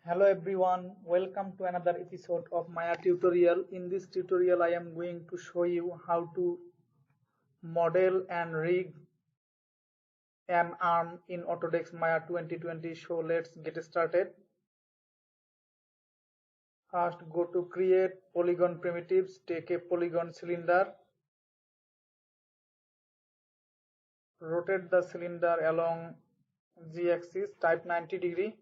Hello everyone, welcome to another episode of Maya tutorial. In this tutorial I am going to show you how to model and rig an arm in Autodesk Maya 2020. So let's get started. First go to create polygon primitives, take a polygon cylinder, rotate the cylinder along z-axis, type 90 degree.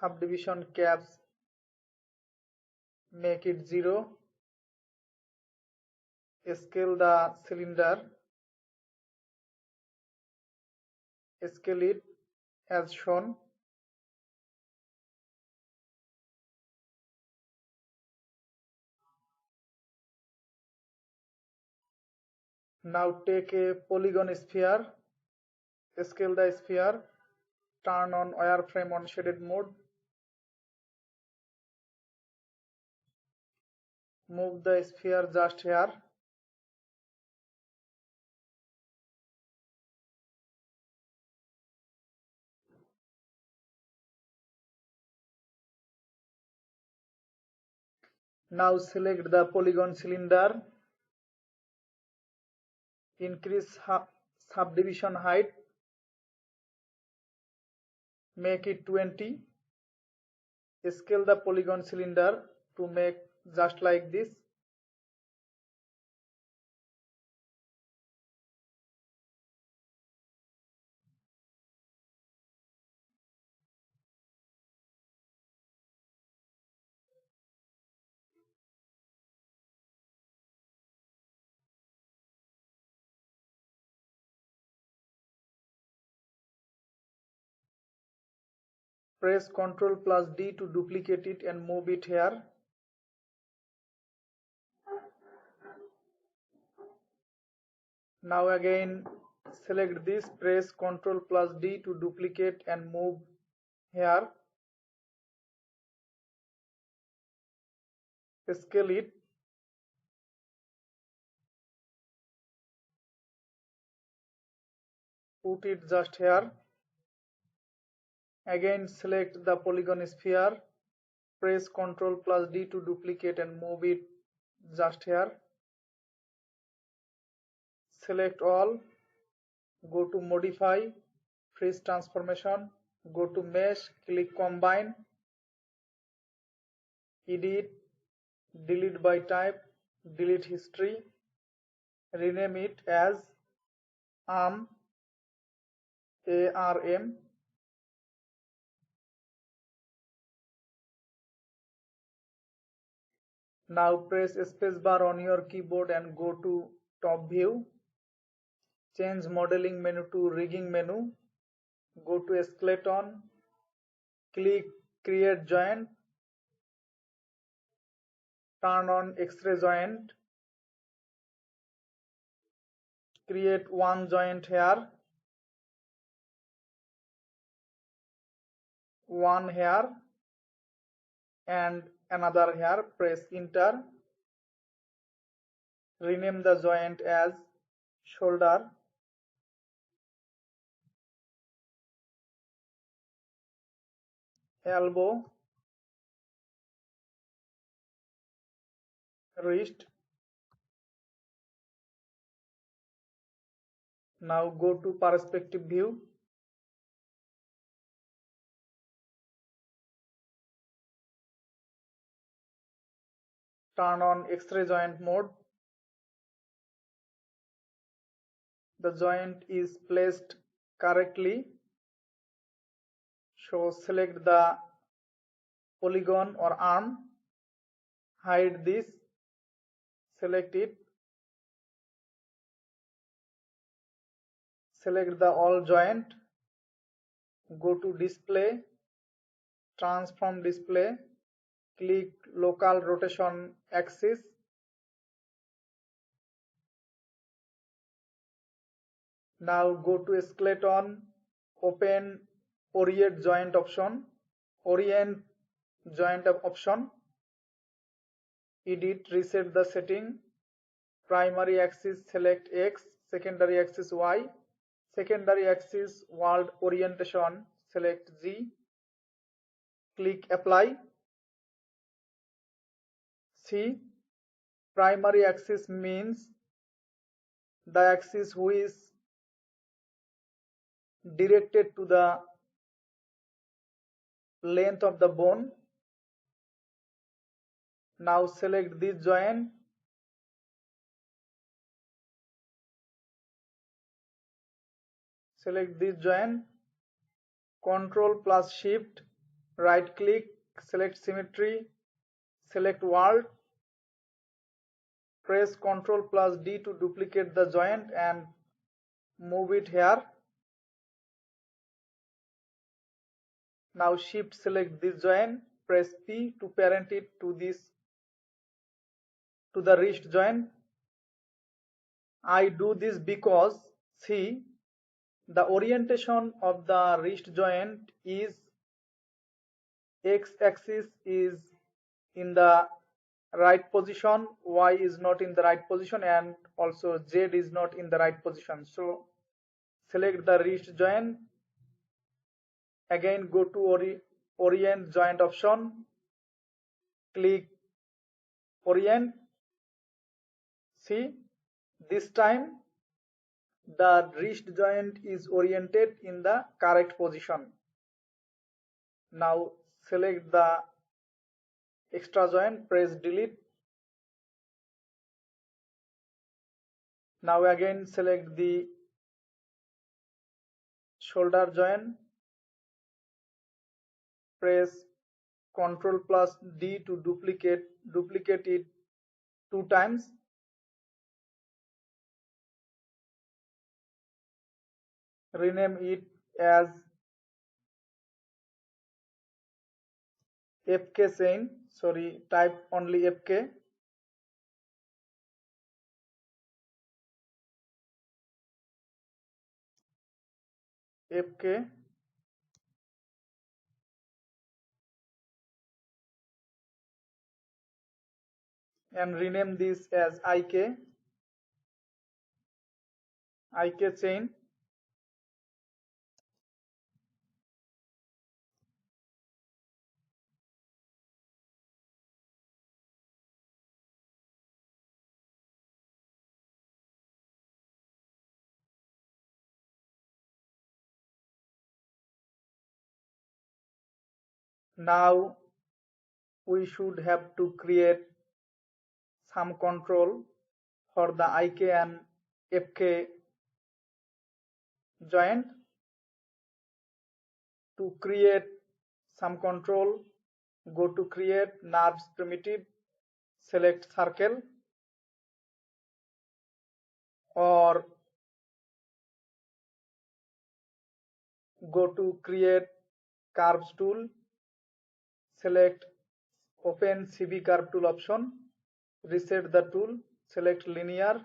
Subdivision caps, make it 0. Scale the cylinder, scale it as shown. Now take a polygon sphere, scale the sphere, turn on wireframe on shaded mode, move the sphere just here. Now select the polygon cylinder, increase subdivision height, make it 20, scale the polygon cylinder to make just like this. Press Ctrl plus D to duplicate it and move it here. Now again select this, press Ctrl plus D to duplicate and move here. Scale it. Put it just here. Again select the polygon sphere, press Ctrl plus D to duplicate and move it just here. Select all, go to modify, freeze transformation, go to mesh, click combine, edit, delete by type, delete history, rename it as ARM. Now press spacebar on your keyboard and go to top view. Change modeling menu to rigging menu. Go to skeleton. Click create joint. Turn on X-ray joint. Create one joint here. One here. And another here. Press enter. Rename the joint as shoulder. Elbow, wrist. Now go to perspective view. Turn on X-ray joint mode. The joint is placed correctly. So select the polygon or arm, hide this, select it, select the all joint, go to display, transform display, click local rotation axis, now go to skeleton, open orient joint option, edit, reset the setting, primary axis select X, secondary axis Y, secondary axis world orientation, select Z, click apply. C, primary axis means the axis which is directed to the length of the bone. Now select this joint, Control plus Shift, right click, select symmetry, select world, press Ctrl plus D to duplicate the joint and move it here. Now shift select this joint, press P to parent it to the wrist joint. I do this because see, the orientation of the wrist joint is x-axis is in the right position, y is not in the right position, and also z is not in the right position. So select the wrist joint, again go to orient joint option, click orient. See, this time the wrist joint is oriented in the correct position. Now select the extra joint, press delete. Now again select the shoulder joint, press Ctrl plus D to duplicate it 2 times. Rename it as FK chain, type only FK. FK. And rename this as IK chain. Now we should have to create some control for the IK and FK joint. To create some control, go to create nerves primitive, select circle, or go to create curves tool, select open CV curve tool option, reset the tool, select linear,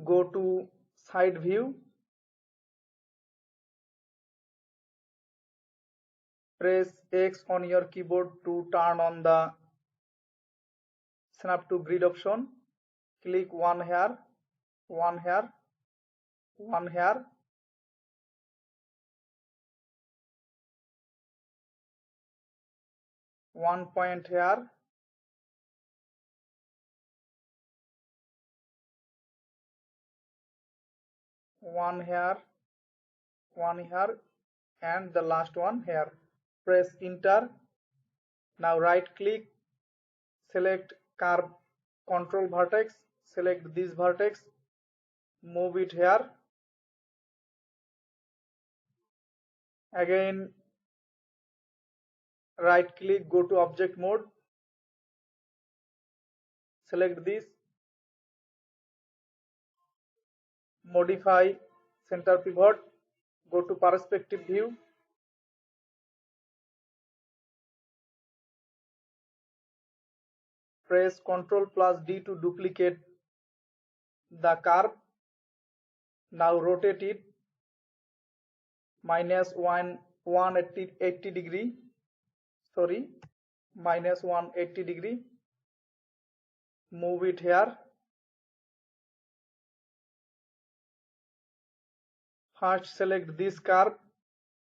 go to side view, press X on your keyboard to turn on the snap to grid option, click one hair, one hair, one hair, one point here, one here, one here, and the last one here. Press enter. Now right click, select curve control vertex, select this vertex, move it here. Again right click, go to object mode, select this, modify center pivot, go to perspective view, press Ctrl plus D to duplicate the curve. Now rotate it minus 180 degree, minus 180 degree. move it here. First select this curve,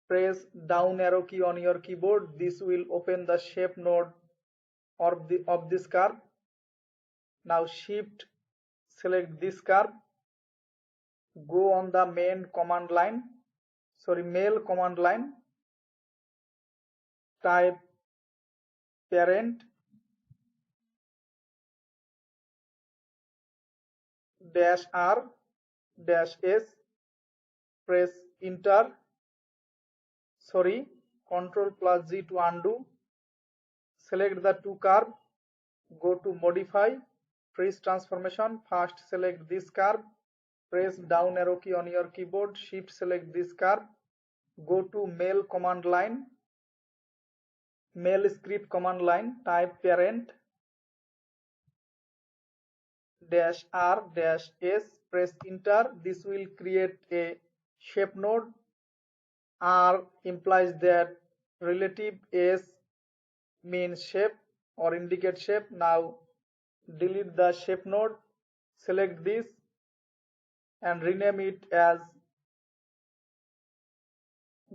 press down arrow key on your keyboard. This will open the shape node of this curve. Now shift select this curve, go on the main command line, mail command line, type parent -r -s, press enter. Ctrl+G to undo. Select the two curve, go to modify, freeze transformation. First select this curve, press down arrow key on your keyboard, shift select this curve, go to mail command line, mail script command line, type parent -r -s, press enter. This will create a shape node. R implies that relative, S means shape or indicate shape. Now delete the shape node, select this and rename it as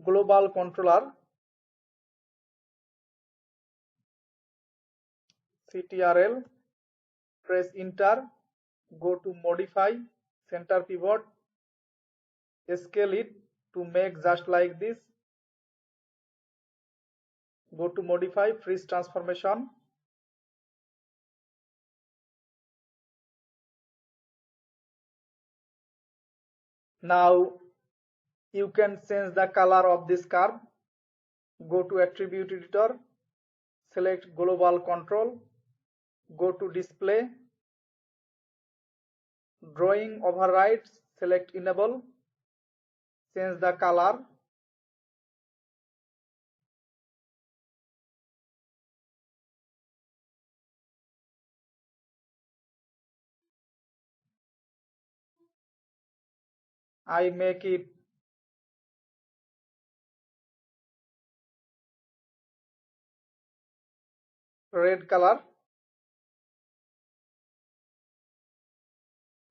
global controller, CTRL, press enter, go to modify, center pivot, scale it to make just like this, go to modify, freeze transformation. Now you can change the color of this curve. Go to attribute editor, select global control, go to display, drawing overrides, select enable, change the color. I make it red color.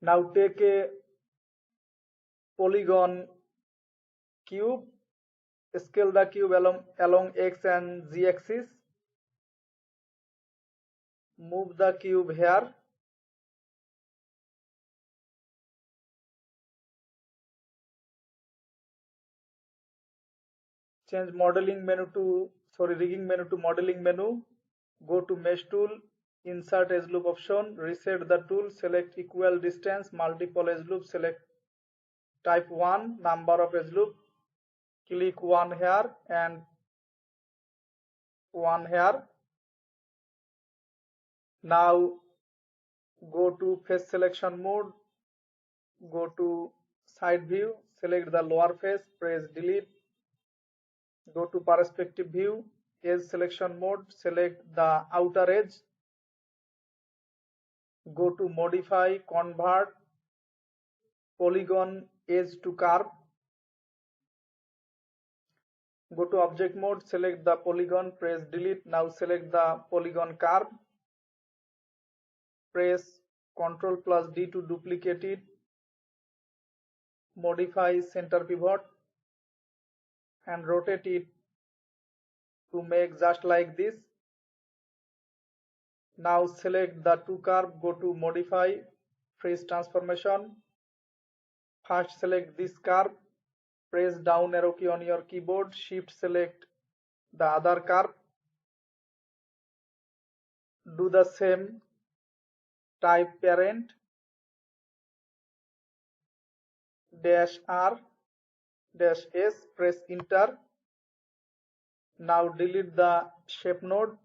Now take a polygon cube, scale the cube along X and Z axis, move the cube here, change modeling menu to rigging menu to modeling menu, go to mesh tool, insert edge loop option, reset the tool, select equal distance, multiple edge loop, select type 1, number of edge loop, click 1 here and 1 here. Now go to face selection mode, go to side view, select the lower face, press delete, go to perspective view, edge selection mode, select the outer edge, go to modify, convert polygon edge to curve, go to object mode, select the polygon, press delete. Now select the polygon curve, press Ctrl+D to duplicate it, modify center pivot and rotate it to make just like this. Now select the two curve, go to modify, freeze transformation. First select this curve, press down arrow key on your keyboard, shift select the other curve, do the same, type parent -r -s, press enter. Now delete the shape node,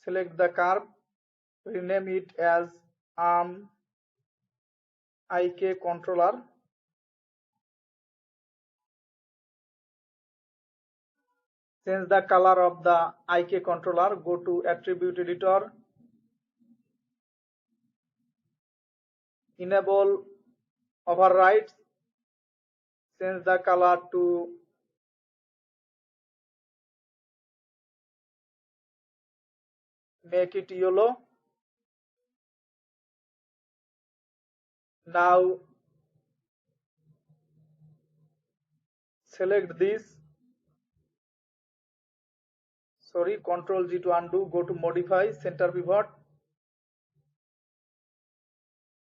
select the curve, rename it as arm IK controller. Change the color of the IK controller, go to attribute editor, enable overrides, change the color to make it yellow. Now select this, Ctrl G to undo, go to modify, center pivot,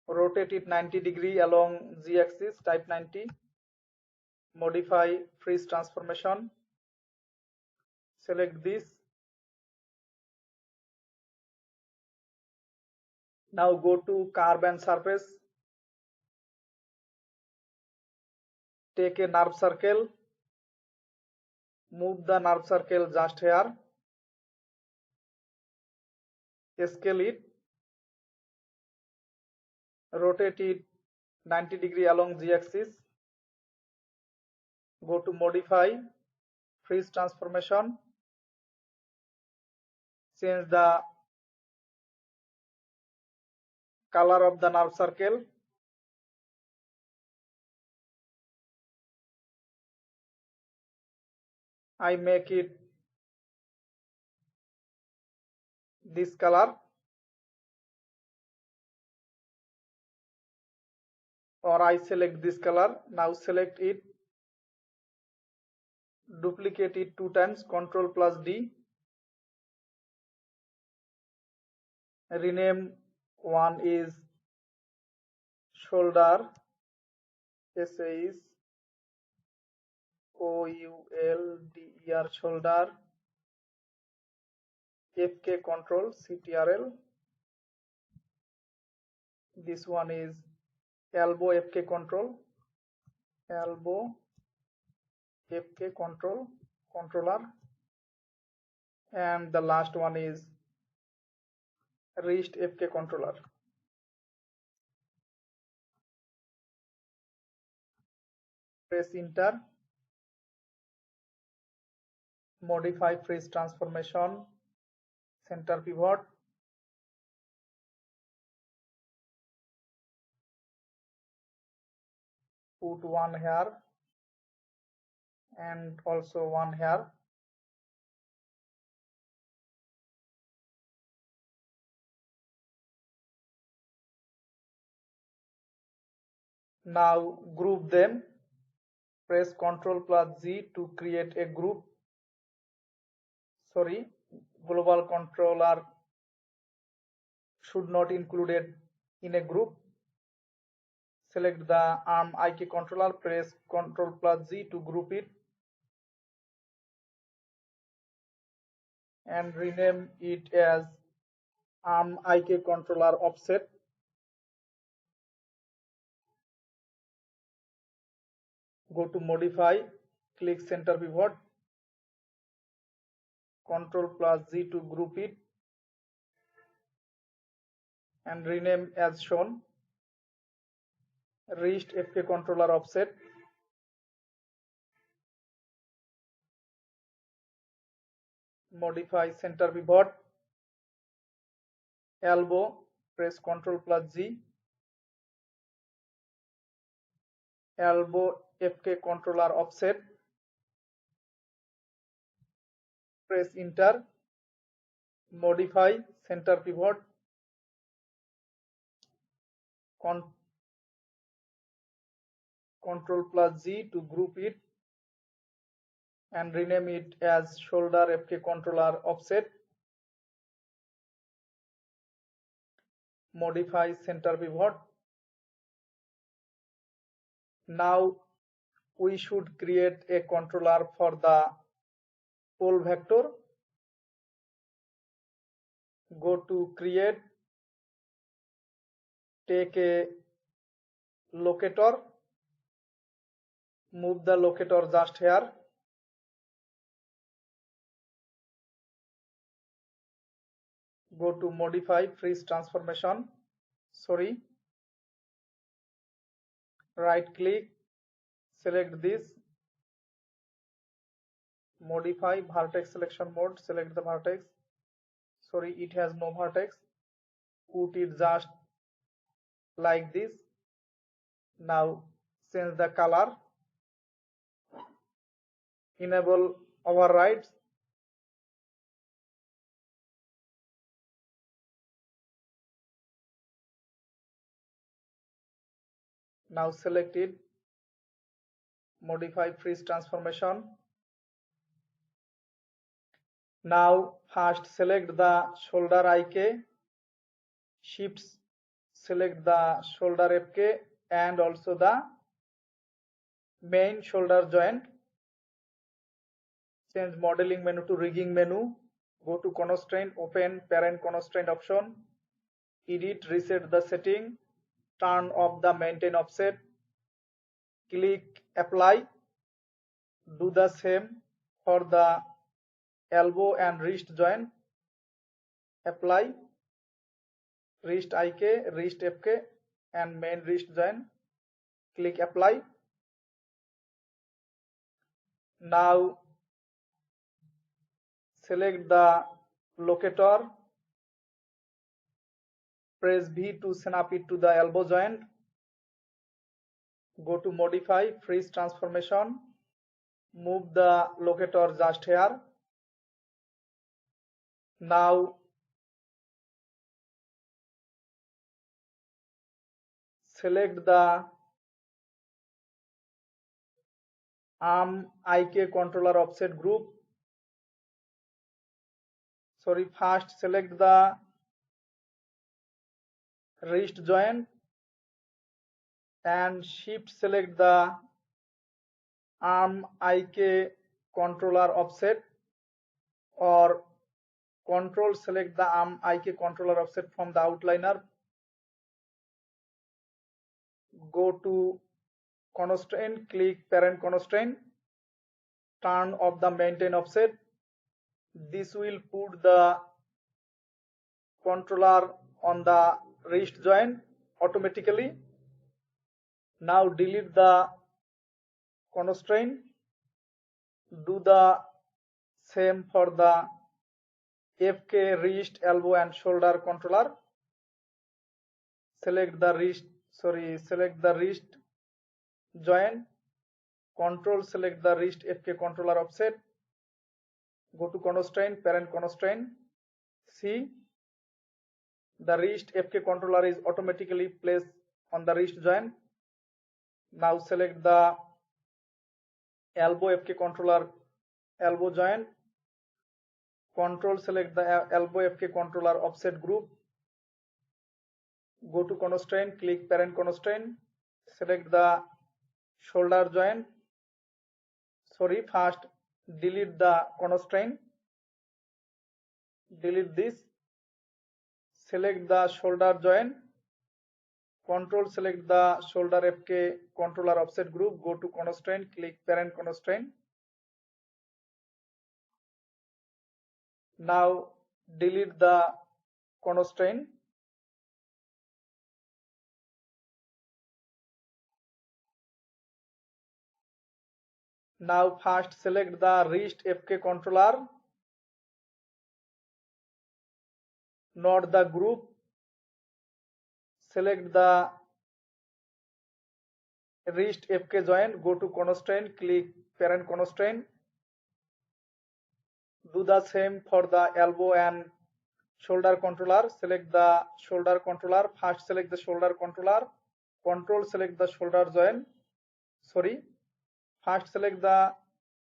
rotate it 90° along Z axis, type 90, modify freeze transformation, select this. Now go to curve and surface, take a nerve circle, move the nerve circle just here, scale it, rotate it 90° along Z axis, go to modify freeze transformation, change the color of the nerve circle, I make it this color, or I select this color. Now select it, duplicate it 2 times, Ctrl plus D, rename one is shoulder, SAIS OULDER shoulder, FK control CTRL, this one is elbow FK control, elbow FK controller, and the last one is wrist FK controller. Press enter, modify freeze transformation, center pivot, put one here and also one here. Now group them, press Ctrl plus Z to create a group. Global controller should not included in a group. Select the arm IK controller, press Ctrl plus Z to group it and rename it as arm IK controller offset. Go to modify, click center pivot, Ctrl plus Z to group it and rename as shown, wrist FK controller offset. Modify center pivot, elbow, press Ctrl plus Z, elbow FK controller offset, press enter, modify center pivot, Ctrl plus Z to group it and rename it as shoulder FK controller offset. Modify center pivot. Now we should create a controller for the pole vector. Go to create, take a locator, move the locator just here, go to modify freeze transformation, right click, select this, modify vertex selection mode, select the vertex, it has no vertex, put it just like this. Now change the color, enable overrides, Now select it, modify freeze transformation. Now first select the shoulder IK, shift select the shoulder FK and also the main shoulder joint. Change modeling menu to rigging menu. Go to constraint, open parent constraint option. Edit, reset the setting. Turn off the maintain offset. Click apply. Do the same for the elbow and wrist joint. Apply. Wrist IK, wrist FK and main wrist joint. Click apply. Now select the locator, press V to snap it to the elbow joint. Go to modify freeze transformation, move the locator just here. Now select the arm IK controller offset group. First select the wrist joint and shift select the arm IK controller offset, or control select the arm IK controller offset from the outliner. Go to constraint, click parent constraint, turn off the maintain offset. This will put the controller on the wrist joint automatically. Now delete the constraint. Do the same for the FK, wrist, elbow and shoulder controller. Select the wrist joint. Control select the wrist FK controller offset. Go to constraint, parent constraint. See, the wrist FK controller is automatically placed on the wrist joint. Now select the elbow FK controller elbow joint. Control select the elbow FK controller offset group. Go to constraint, click parent constraint. Select the shoulder joint. First delete the constraint. Delete this. Select the shoulder joint. Control select the shoulder FK controller offset group. Go to constraint, click parent constraint. Now delete the constraint. Now first select the wrist FK controller, not the group. Select the wrist FK joint, go to constraint, click parent constraint. Do the same for the elbow and shoulder controller. Select the shoulder controller. First select the shoulder controller. Control select the shoulder joint. First select the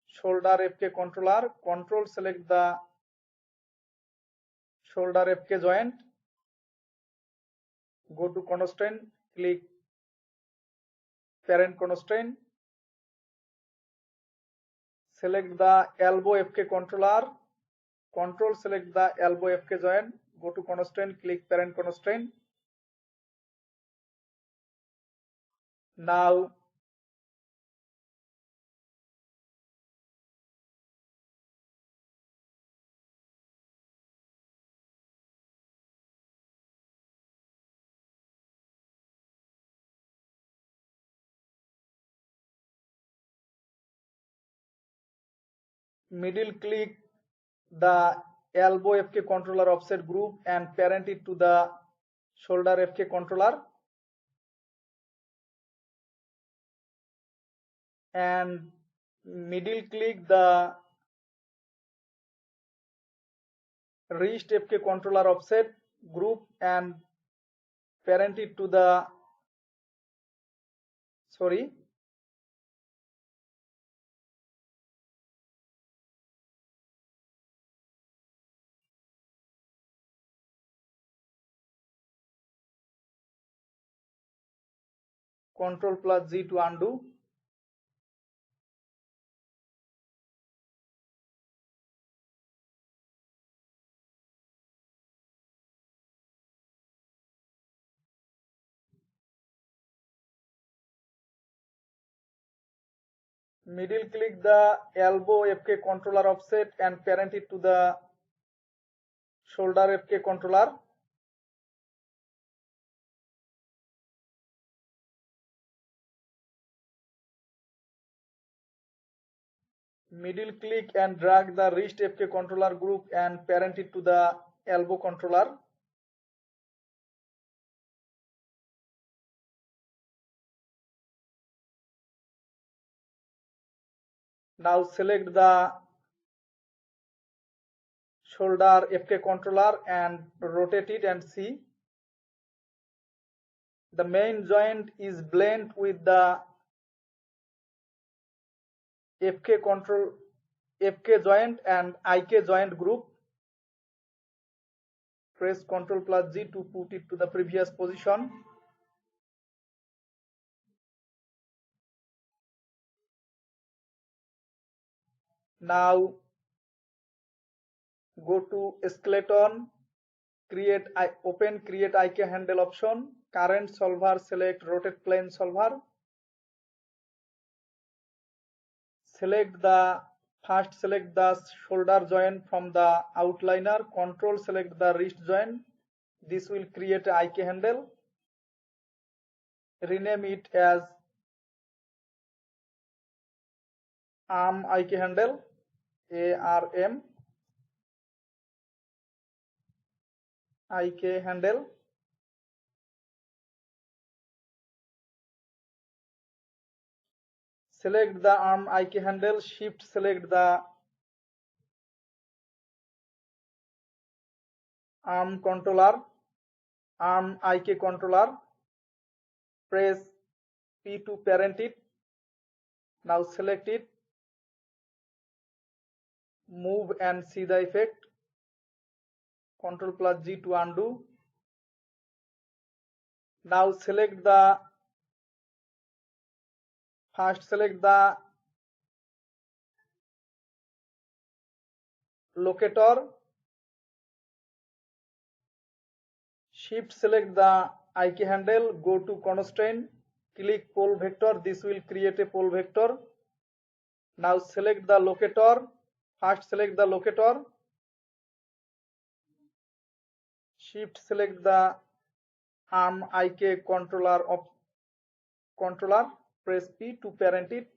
shoulder FK controller. Control select the shoulder FK joint. Go to constraint, click parent constraint. Select the elbow FK controller. Control select the elbow FK joint. Go to constraint, click parent constraint. Now middle click the elbow FK controller offset group and parent it to the shoulder FK controller, and middle click the wrist FK controller offset group and parent it to the sorry, Control plus G to undo. Middle click the elbow FK controller offset and parent it to the shoulder FK controller. Middle click and drag the wrist FK controller group and parent it to the elbow controller. Now select the shoulder FK controller and rotate it and see. The main joint is blend with the FK joint and IK joint group. Press Ctrl plus G to put it to the previous position. Now go to skeleton, open create IK handle option, current solver, select rotate plane solver. Select the shoulder joint from the outliner, control select the wrist joint. This will create a IK handle. Rename it as arm IK handle, ARM IK handle. Select the arm IK handle, shift select the arm IK controller, press P to parent it. Now select it, move and see the effect. Ctrl plus G to undo. Now select the locator, shift select the IK handle, go to constraint, click pole vector. This will create a pole vector. Now select the locator, select the locator, shift select the arm IK controller, press P to parent it.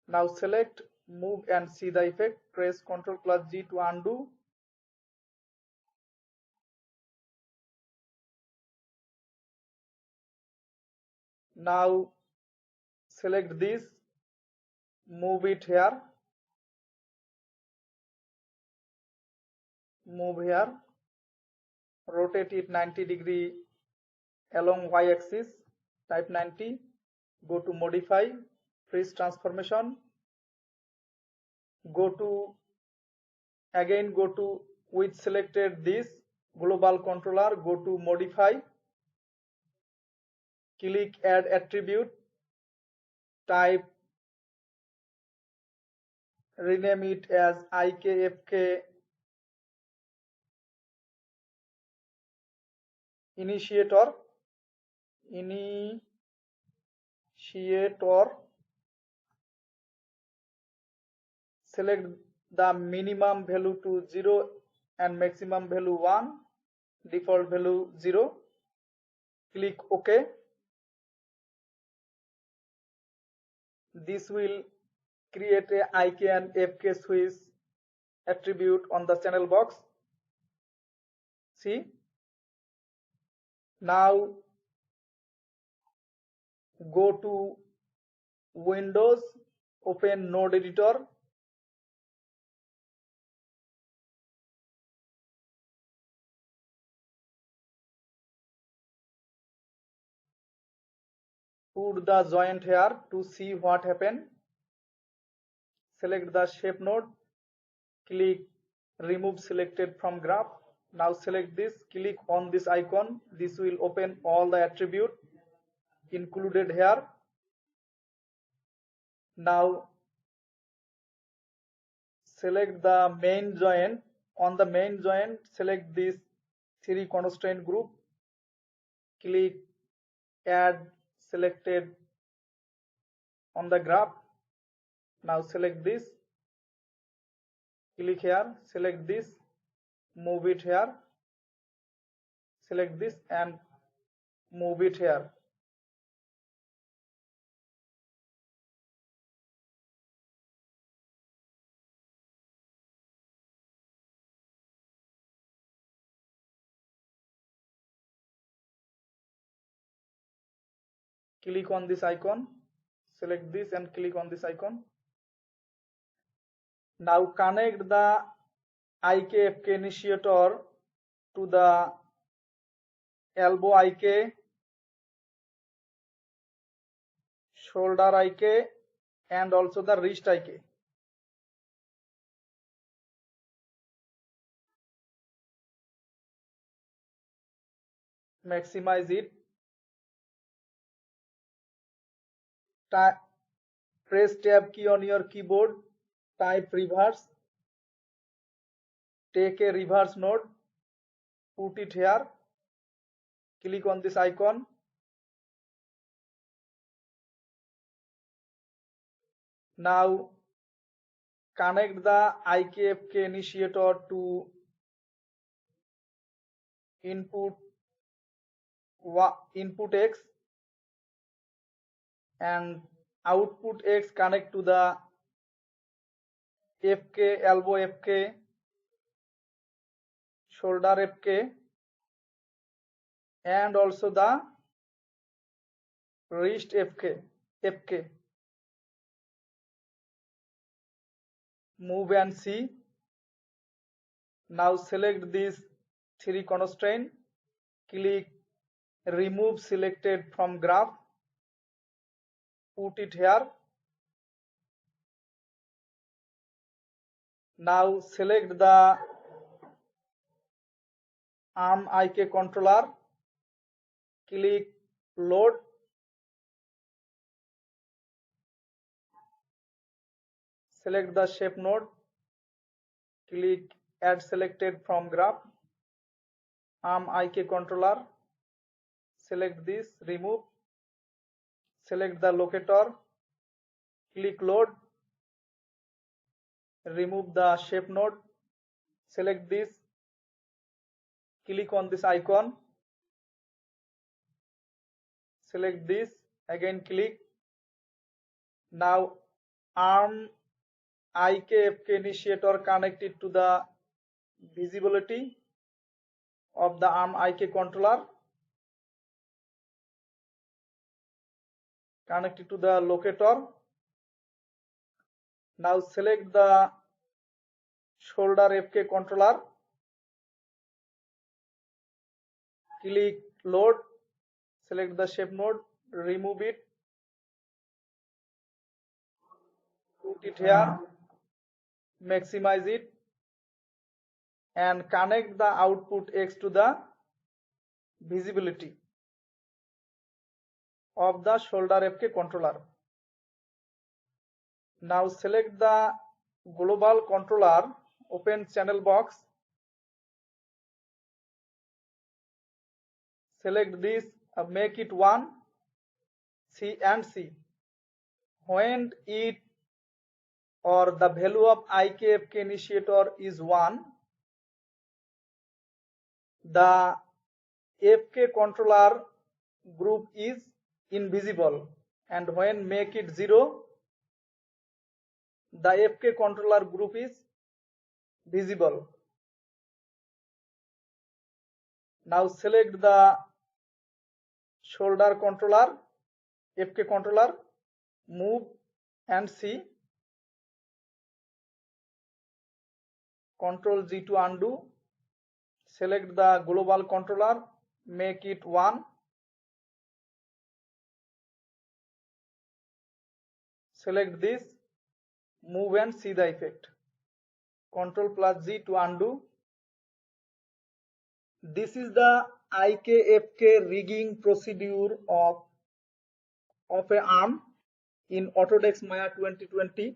Now select, move and see the effect. Press Ctrl plus G to undo. Now select this, move it here, move here, rotate it 90 degree along y-axis, type 90, go to modify, freeze transformation, go to with selected this global controller, go to modify, click add attribute, type, rename it as IKFK initiator, select the minimum value to 0 and maximum value 1, default value 0, click OK. This will create a IK and FK switch attribute on the channel box. See, now go to Windows, open node editor, put the joint here to see what happened. Select the shape node, click remove selected from graph. Now select this, click on this icon. This will open all the attribute included here. Now select the main joint. On the main joint, select this 3 constraint group, click add selected on the graph. Now select this, click here, select this, move it here, select this and move it here. Click on this icon, select this and click on this icon. Now connect the IK-FK initiator to the elbow IK, shoulder IK and also the wrist IK. Maximize it. Press tab key on your keyboard, type reverse, take a reverse node, put it here, click on this icon. Now connect the IK-FK initiator to input X and output X connect to the FK, elbow FK, shoulder FK and also the wrist FK. Move and see. Now select these 3 constraint, click remove selected from graph, put it here. Now select the arm IK controller, click load, select the shape node, click add selected from graph, arm IK controller, select this, remove, select the locator, click load, remove the shape node, select this, click on this icon, select this, again click. Now arm IK-FK initiator connected to the visibility of the arm IK controller, connected to the locator. Now select the shoulder FK controller, click load, select the shape node, remove it, put it here, maximize it and connect the output X to the visibility of the shoulder FK controller. Now select the global controller, open channel box, select this, make it 1, C and C. When it or the value of IK-FK initiator is 1, the FK controller group is invisible, and when make it 0, the FK controller group is visible. Now select the shoulder controller, FK controller, move and see, Ctrl G to undo, select the global controller, make it 1, select this, move and see the effect. Ctrl+G to undo. This is the IKFK rigging procedure of an arm in Autodesk Maya 2020.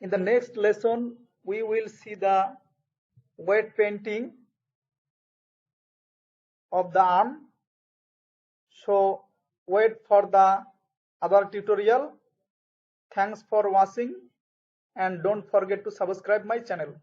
In the next lesson, we will see the weight painting of the arm. So wait for the other tutorial. Thanks for watching and don't forget to subscribe my channel.